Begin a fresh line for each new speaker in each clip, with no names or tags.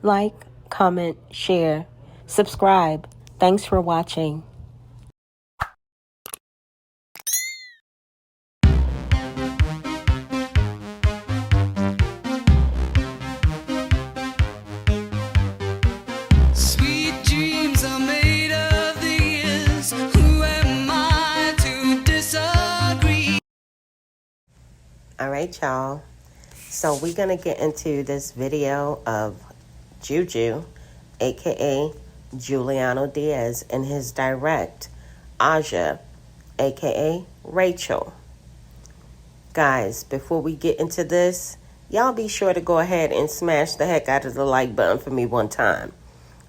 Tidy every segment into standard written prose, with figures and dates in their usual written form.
like, comment, share, subscribe. Thanks for watching.
Sweet dreams are made of these. Who am I to disagree?
All right, y'all. So we're going to get into this video of Juju, a.k.a. Juliano Diaz, and his direct, Aja, a.k.a. Rachel. Guys, before we get into this, y'all be sure to go ahead and smash the heck out of the like button for me one time.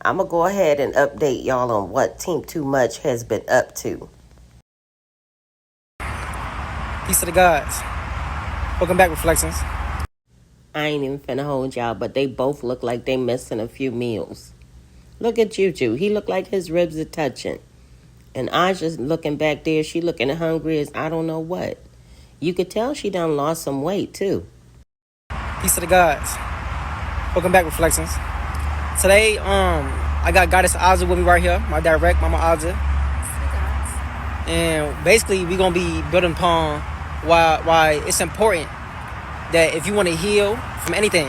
I'm going to go ahead and update y'all on what Team Too Much has been up to.
Peace to the gods. Welcome back, Reflections.
I ain't even finna hold y'all, but they both look like they missing a few meals. Look at Juju. He look like his ribs are touching. And Aja's looking back there. She looking hungry as I don't know what. You could tell she done lost some weight, too.
Peace to the gods. Welcome back, Reflections. Today, I got Goddess Aja with me right here. My direct, Mama Aja. And basically, we gonna be building upon why it's important that if you want to heal from anything,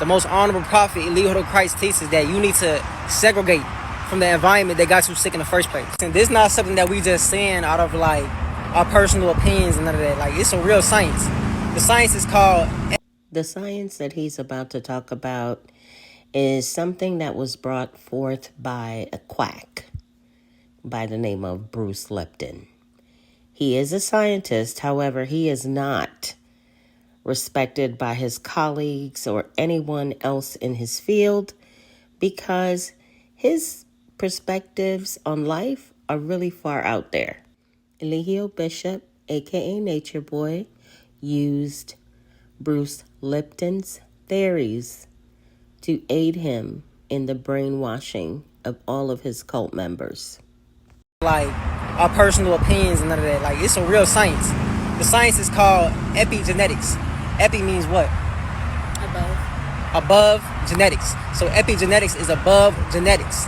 the most honorable prophet, Eligio Christ teaches that you need to segregate from the environment that got you sick in the first place. And this is not something that we just saying out of like our personal opinions and none of that. Like, it's a real science. The science is called...
The science that he's about to talk about is something that was brought forth by a quack by the name of Bruce Lipton. He is a scientist, however, he is not respected by his colleagues or anyone else in his field because his perspectives on life are really far out there. Eligio Bishop, aka Nature Boy, used Bruce Lipton's theories to aid him in the brainwashing of all of his cult members.
Like our personal opinions and none of that. Like, it's a real science. The science is called epigenetics. Epi means what? Above genetics. So epigenetics is above genetics.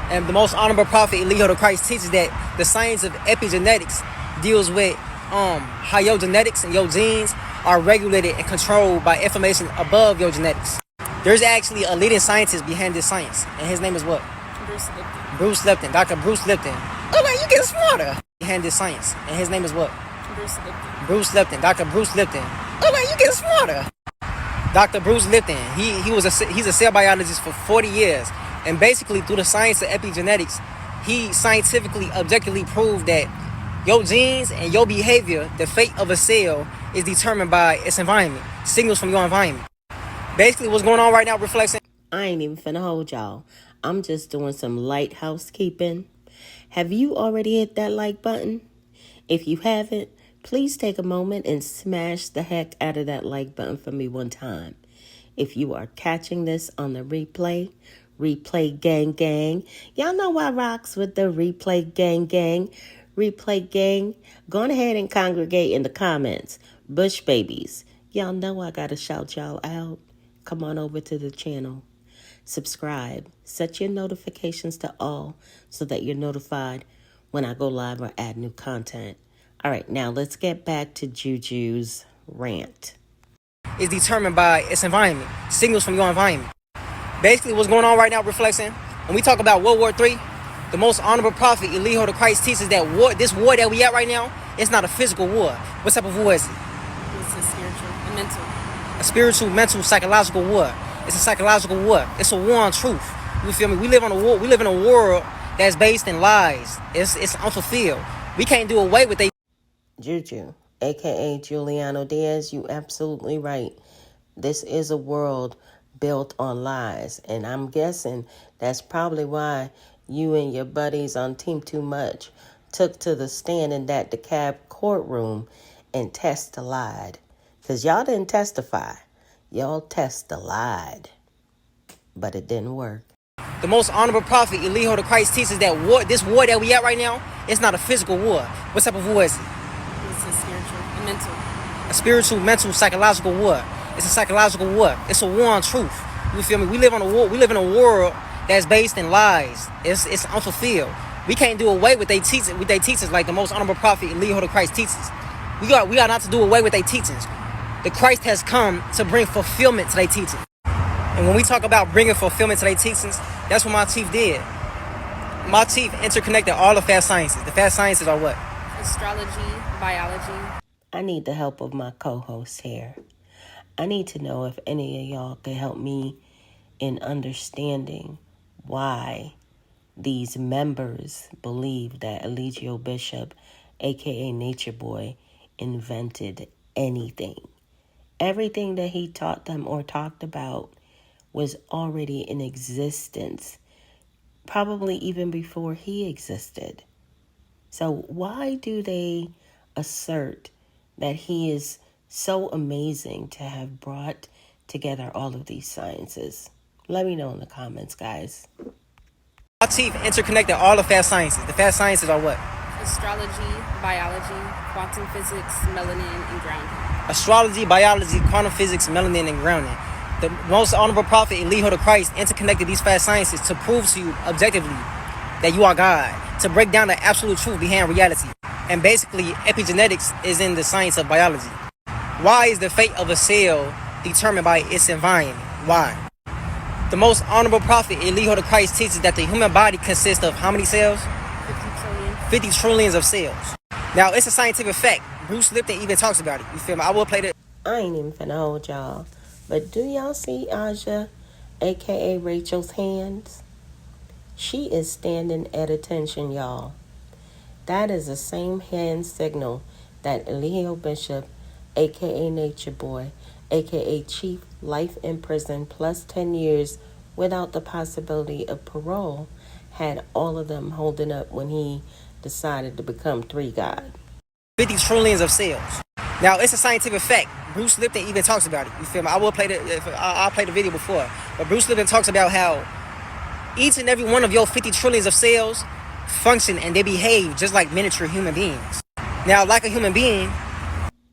And the most honorable prophet, Eligio Christ, teaches that the science of epigenetics deals with how your genetics and your genes are regulated and controlled by information above your genetics. There's actually a leading scientist behind this science, and his name is what? Bruce Lipton. Dr. Bruce Lipton. Oh man, you getting smarter. Behind this science, and his name is what? Bruce Lipton. Dr. Bruce Lipton. Oh man, you getting smarter. Dr. Bruce Lipton. He's a cell biologist for 40 years, and basically through the science of epigenetics, he scientifically, objectively proved that your genes and your behavior, the fate of a cell, is determined by its environment, signals from your environment. Basically, what's going on right now, Reflection.
I ain't even finna hold y'all. I'm just doing some light housekeeping. Have you already hit that like button? If you haven't, please take a moment and smash the heck out of that like button for me one time. If you are catching this on the replay gang gang, y'all know I rocks with the replay gang gang. Replay gang, go ahead and congregate in the comments. Bush babies, y'all know I gotta shout y'all out. Come on over to the channel. Subscribe. Set your notifications to all so that you're notified when I go live or add new content. All right, now let's get back to Juju's rant.
Is determined by its environment, signals from your environment. Basically, what's going on right now, Reflection. When we talk about World War III, the most honorable prophet, Eligio Christ, teaches that this war that we at right now, it's not a physical war. What type of war is it?
It's a spiritual and mental.
A spiritual, mental, psychological war. It's a psychological war. It's a war on truth. You feel me? We live in a world that's based in lies. It's unfulfilled. We can't do away with it.
Juju, a.k.a. Juliano Diaz, you absolutely right. This is a world built on lies. And I'm guessing that's probably why you and your buddies on Team Too Much took to the stand in that DeKalb courtroom and testified. Because y'all didn't testify. Y'all testified. But it didn't work.
The most honorable prophet, Eligio Christ, teaches that this war that we at right now, it's not a physical war. What type of war is it?
It's a spiritual and mental.
A spiritual, mental, psychological war. It's a psychological war. It's a war on truth. You feel me? We live in a world that's based in lies. It's unfulfilled. We can't do away with their teachings like the most honorable prophet Eligio the Christ teaches. We are not to do away with their teachings. The Christ has come to bring fulfillment to their teachings. And when we talk about bringing fulfillment to their teachings, that's what my chief did. My chief interconnected all the fast sciences. The fast sciences are what?
Astrology, biology.
I need the help of my co-host here. I need to know if any of y'all could help me in understanding why these members believe that Eligio Bishop, aka Nature Boy, invented anything. Everything that he taught them or talked about was already in existence, probably even before he existed. So why do they assert that he is so amazing to have brought together all of these sciences? Let me know in the comments, guys.
My chief interconnected all the fast sciences. The fast sciences are what?
Astrology, biology, quantum physics, melanin, and grounding.
Astrology, biology, quantum physics, melanin, and grounding. The most honorable prophet Eligio the Christ interconnected these fast sciences to prove to you objectively that you are God, to break down the absolute truth behind reality. And basically, epigenetics is in the science of biology. Why is the fate of a cell determined by its environment? Why? The most honorable prophet Eligio the Christ teaches that the human body consists of how many cells?
50 trillion.
50 trillions of cells. Now, it's a scientific fact. Bruce Lipton even talks about it. You feel me? I will play the...
I ain't even finna hold y'all, but do y'all see Aja, aka Rachel's hands? She is standing at attention, y'all. That is the same hand signal that Eligio Bishop, aka Nature Boy, aka Chief, life in prison plus 10 years without the possibility of parole, had all of them holding up when he decided to become 3 God.
50 trillions of cells. Now, it's a scientific fact. Bruce Lipton even talks about it. You feel me? I will play I'll play the video before. But Bruce Lipton talks about how each and every one of your 50 trillions of cells function and they behave just like miniature human beings. Now, like a human being...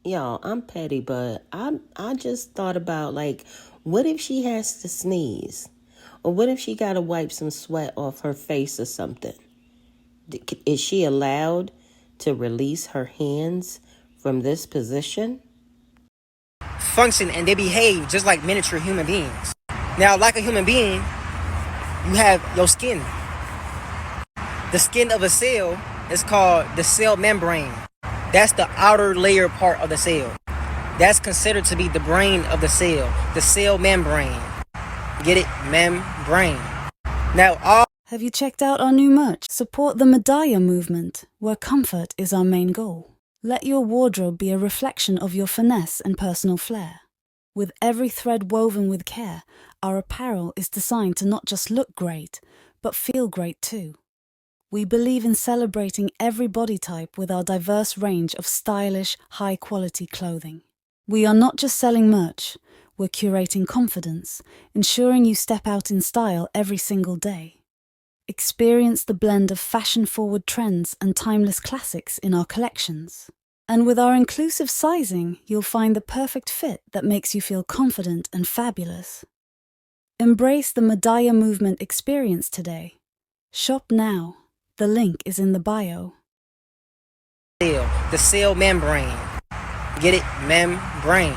Y'all, I'm petty, but I just thought about, like, what if she has to sneeze? Or what if she got to wipe some sweat off her face or something? Is she allowed to release her hands from this position?
Function and they behave just like miniature human beings. Now, like a human being, you have your skin. The skin of a cell is called the cell membrane. That's the outer layer part of the cell. That's considered to be the brain of the cell membrane. Get it? Membrane. Now, all...
Have you checked out our new merch? Support the Medaya movement, where comfort is our main goal. Let your wardrobe be a reflection of your finesse and personal flair. With every thread woven with care, our apparel is designed to not just look great, but feel great too. We believe in celebrating every body type with our diverse range of stylish, high-quality clothing. We are not just selling merch, we're curating confidence, ensuring you step out in style every single day. Experience the blend of fashion-forward trends and timeless classics in our collections. And with our inclusive sizing, you'll find the perfect fit that makes you feel confident and fabulous. Embrace the Medaya movement experience today. Shop now. The link is in the bio.
The cell membrane. Get it? Membrane.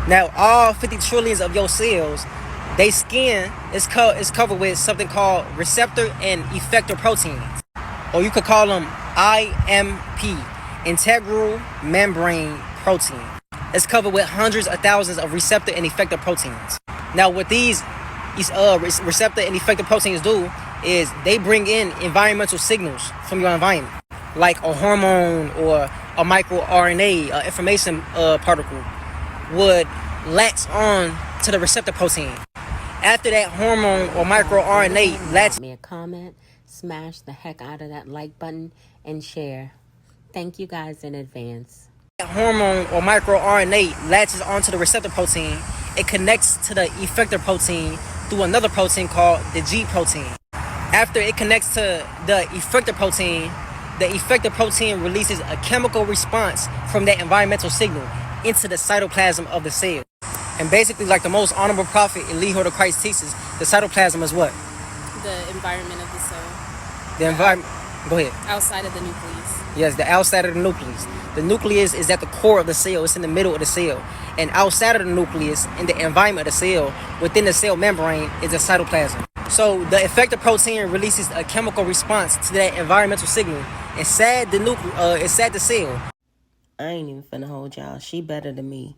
Now, all 50 trillions of your cells, their skin is covered with something called receptor and effector proteins. Or you could call them IMP, integral membrane protein. It's covered with hundreds of thousands of receptor and effector proteins. Now, what these receptor and effector proteins do is they bring in environmental signals from your environment, like a hormone or a microRNA, an information particle, would latch on to the receptor protein. After that hormone or microRNA latch...
Me a comment, smash the heck out of that like button, and share. Thank you guys in advance.
That hormone or microRNA latches onto the receptor protein. It connects to the effector protein through another protein called the G protein. After it connects to the effector protein releases a chemical response from that environmental signal into the cytoplasm of the cell. And basically, like the most honorable prophet Eligio the Christ teaches, the cytoplasm is what?
The environment of the cell.
The environment. Go ahead.
Outside of the nucleus.
Yes, the outside of the nucleus. The nucleus is at the core of the cell. It's in the middle of the cell. And outside of the nucleus, in the environment of the cell, within the cell membrane, is the cytoplasm. So the effector protein releases a chemical response to that environmental signal inside the cell.
I ain't even finna hold y'all. She better than me.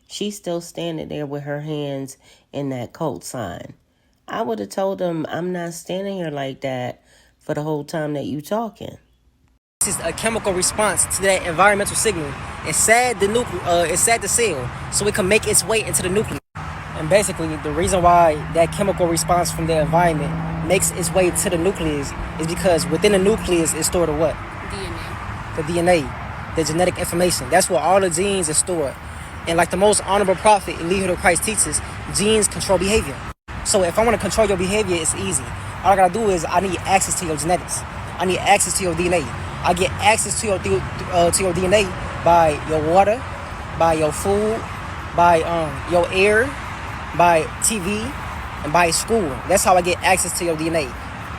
She's still standing there with her hands in that cult sign. I would have told him I'm not standing here like that for the whole time that you talking.
This is a chemical response to that environmental signal inside the cell, so it can make its way into the nucleus. And basically, the reason why that chemical response from the environment makes its way to the nucleus is because within the nucleus is stored what?
DNA.
The DNA, the genetic information. That's where all the genes are stored. And like the most honorable prophet Eligio the Christ teaches, genes control behavior. So if I want to control your behavior, it's easy. All I gotta do is I need access to your genetics. I need access to your DNA. I get access to your DNA by your water, by your food, by your air, by TV, and by school. That's how I get access to your DNA.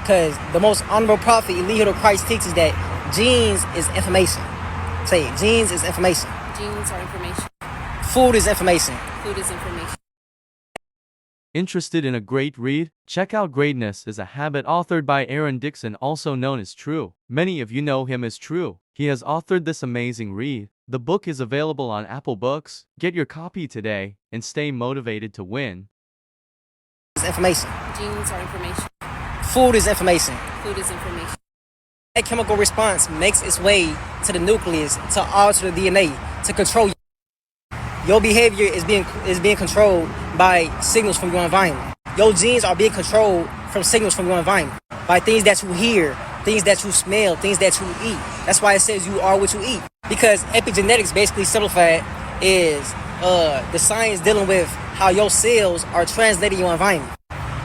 Because the most honorable prophet Eligio the Christ teaches that genes is information. Say it, genes is information.
Genes are information.
Food is information.
Food is information.
Interested in a great read? Check out Greatness is a Habit authored by Aaron Dixon, also known as True. Many of you know him as True. He has authored this amazing read. The book is available on Apple Books. Get your copy today and stay motivated to win.
It's information.
Genes are information.
Food is information.
Food is information.
That chemical response makes its way to the nucleus to alter the DNA, to control you. Your behavior is being controlled by signals from your environment. Your genes are being controlled from signals from your environment, by things that you hear, things that you smell, things that you eat. That's why it says you are what you eat. Because epigenetics, basically simplified, is the science dealing with how your cells are translating your environment.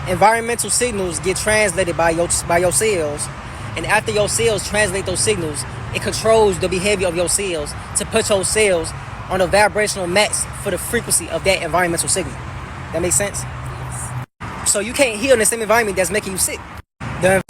Environmental signals get translated by your cells, and after your cells translate those signals, it controls the behavior of your cells to put your cells on a vibrational max for the frequency of that environmental signal. That makes sense?
Yes.
So you can't heal in the same environment that's making you sick. The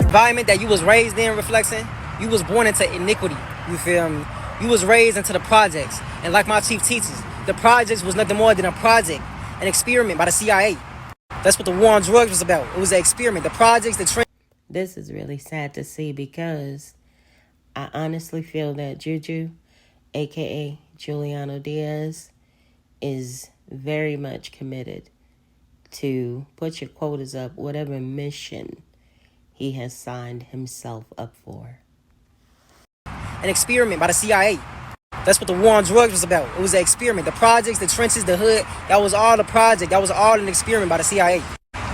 environment that you was raised in, reflecting, you was born into iniquity. You feel me? You was raised into the projects. And like my chief teaches, the projects was nothing more than a project, an experiment by the CIA. That's what the war on drugs was about. It was an experiment. The projects, the trend.
This is really sad to see because I honestly feel that Juju, aka Juliano Diaz, is very much committed to put your quotas up, whatever mission he has signed himself up for.
An experiment by the CIA. That's what the war on drugs was about. It was an experiment. The projects, the trenches, the hood, that was all the project. That was all an experiment by the CIA.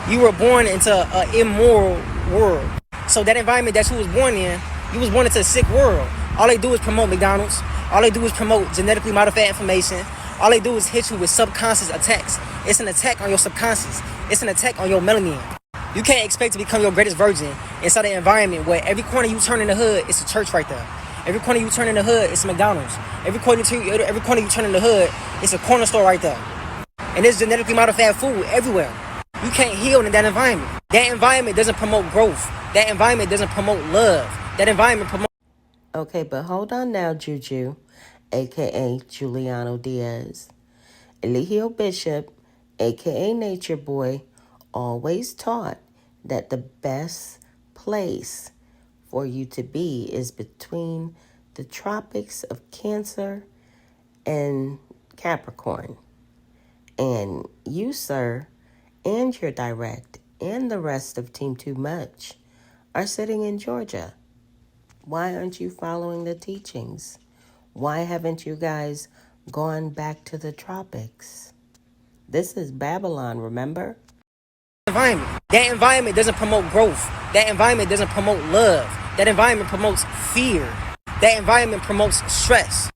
You were born into an immoral world. So that environment that you was born in, you was born into a sick world. All they do is promote McDonald's. All they do is promote genetically modified information. All they do is hit you with subconscious attacks. It's an attack on your subconscious. It's an attack on your melanin. You can't expect to become your greatest virgin inside an environment where every corner you turn in the hood, it's a church right there. Every corner you turn in the hood, it's McDonald's. Every corner you turn in the hood, it's a corner store right there. And there's genetically modified food everywhere. You can't heal in that environment. That environment doesn't promote growth. That environment doesn't promote love. That environment promotes...
Okay, but hold on now, Juju, aka Juliano Diaz. Eligio Bishop, aka Nature Boy, always taught that the best place for you to be is between the tropics of Cancer and Capricorn. And you, sir, and your direct, and the rest of Team Too Much are sitting in Georgia. Why aren't you following the teachings? Why haven't you guys gone back to the tropics? This is Babylon, remember?
Environment. That environment doesn't promote growth. That environment doesn't promote love. That environment promotes fear. That environment promotes stress.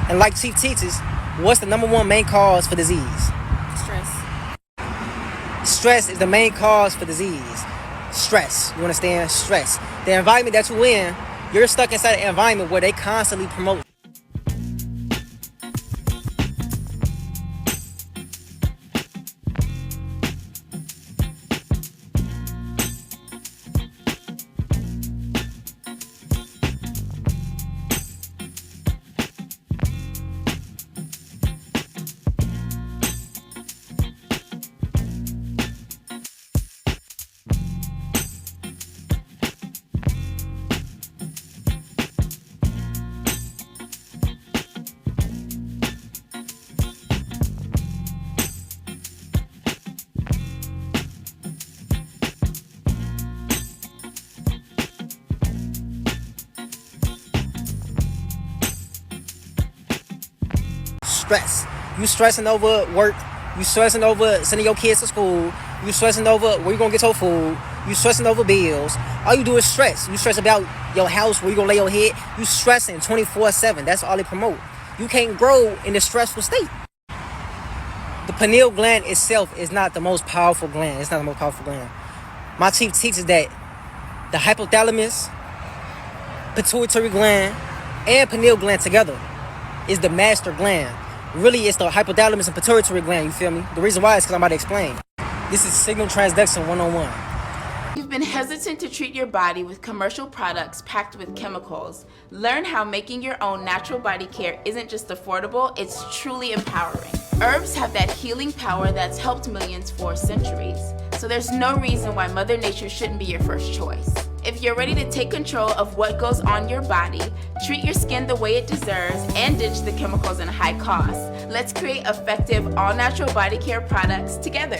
And like Chief teaches, what's the number one main cause for disease?
Stress.
Stress is the main cause for disease. Stress. You understand? Stress. The environment that you're in, you're stuck inside an environment where they constantly promote. Stress. You stressing over work. You stressing over sending your kids to school. You stressing over where you gonna get your food. You stressing over bills. All you do is stress. You stress about your house, where you gonna lay your head. You stressing 24/7. That's all they promote. You can't grow in a stressful state. The pineal gland itself is not the most powerful gland. It's not the most powerful gland. My chief teaches that the hypothalamus, pituitary gland, and pineal gland together is the master gland. Really, it's the hypothalamus and pituitary gland, you feel me? The reason why is because I'm about to explain. This is signal transduction 101.
You've been hesitant to treat your body with commercial products packed with chemicals. Learn how making your own natural body care isn't just affordable, it's truly empowering. Herbs have that healing power that's helped millions for centuries. So there's no reason why Mother Nature shouldn't be your first choice. If you're ready to take control of what goes on your body, treat your skin the way it deserves, and ditch the chemicals and high costs, let's create effective, all-natural body care products together.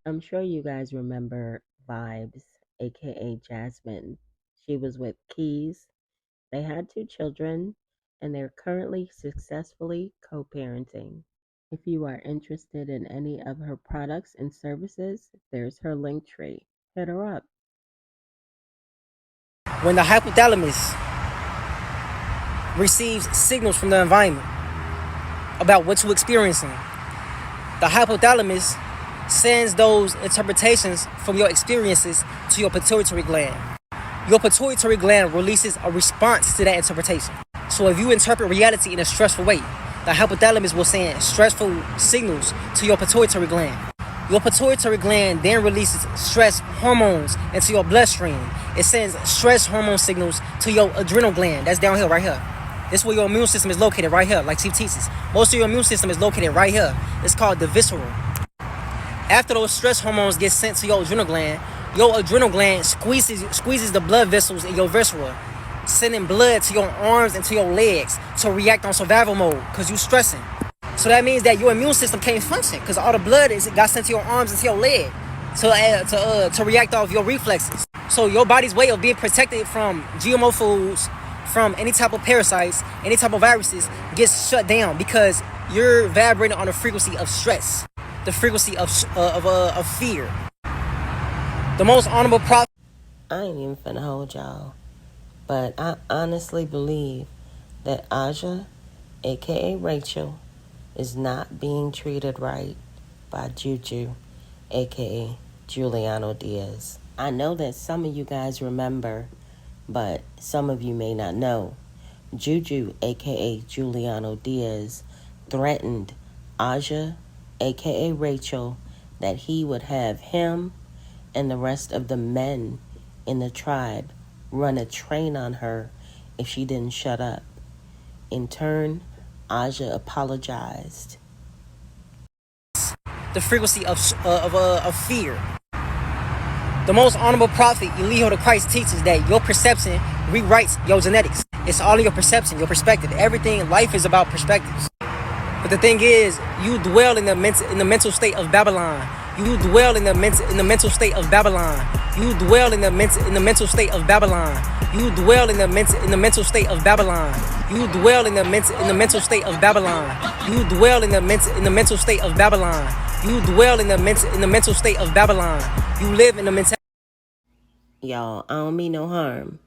I'm sure you guys remember Vibes, aka Jasmine. She was with Keys. They had 2 children, and they're currently successfully co-parenting. If you are interested in any of her products and services, there's her link tree. Hit her up.
When the hypothalamus receives signals from the environment about what you're experiencing, the hypothalamus sends those interpretations from your experiences to your pituitary gland. Your pituitary gland releases a response to that interpretation. So if you interpret reality in a stressful way, the hypothalamus will send stressful signals to your pituitary gland. Your pituitary gland then releases stress hormones into your bloodstream. It sends stress hormone signals to your adrenal gland. That's down here, right here. This is where your immune system is located, right here, like Chief teaches. Most of your immune system is located right here. It's called the visceral. After those stress hormones get sent to your adrenal gland squeezes the blood vessels in your viscera, sending blood to your arms and to your legs to react on survival mode because you're stressing. So that means that your immune system can't function because all the blood got sent to your arms and to your leg to react off your reflexes. So your body's way of being protected from GMO foods, from any type of parasites, any type of viruses gets shut down because you're vibrating on a frequency of stress, the frequency of fear. The most honorable prophet.
I ain't even finna hold y'all, but I honestly believe that Aja, aka Rachel, is not being treated right by Juju, aka Juliano Diaz. I know that some of you guys remember, but some of you may not know. Juju, aka Juliano Diaz, threatened Aja, aka Rachel, that he would have him and the rest of the men in the tribe run a train on her if she didn't shut up. In turn, Aja apologized.
The frequency of fear. The most honorable prophet, Eligio the Christ, teaches that your perception rewrites your genetics. It's all in your perception, your perspective. Everything, life is about perspectives. But the thing is, you dwell in the mental state of Babylon. You dwell in the mental state of Babylon. You dwell in the mental state of Babylon. You dwell in the mental state of Babylon. You dwell in the mental state of Babylon. You dwell in the mental state of Babylon. You dwell in the mental state of Babylon. You live in the mental.
Y'all, I don't mean no harm,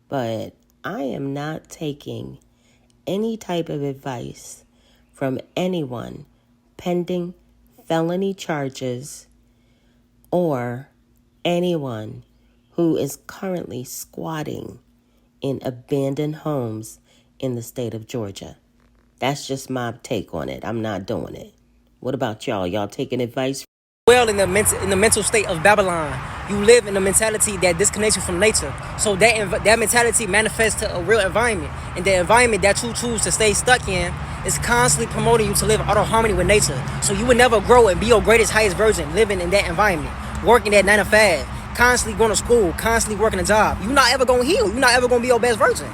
but I am not taking any type of advice from anyone pending felony charges or anyone who is currently squatting in abandoned homes in the state of Georgia. That's just my take on it. I'm not doing it. What about y'all? Y'all taking advice?
Well, in the mental state of Babylon, you live in a mentality that disconnects you from nature. So that mentality manifests to a real environment, and the environment that you choose to stay stuck in is constantly promoting you to live out of harmony with nature. So you would never grow and be your greatest, highest version living in that environment, working that 9 to 5, constantly going to school, constantly working a job. You're not ever gonna heal. You're not ever gonna be your best version.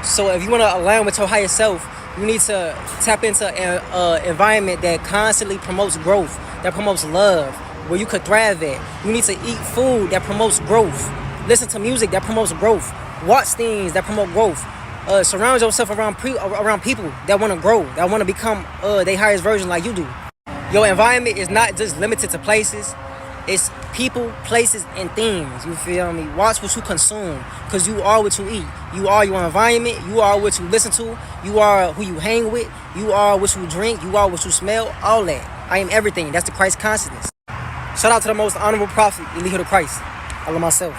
So if you want to align with your higher self, you need to tap into an environment that constantly promotes growth, that promotes love, where you could thrive at. You need to eat food that promotes growth. Listen to music that promotes growth. Watch things that promote growth. Surround yourself around people that want to grow, that want to become their highest version like you do. Your environment is not just limited to places. It's people, places, and things. You feel me? Watch what you consume, because you are what you eat. You are your environment. You are what you listen to. You are who you hang with. You are what you drink. You are what you smell. All that. I am everything. That's the Christ consciousness. Shout out to the most honorable prophet, Eligio the Christ. I love myself.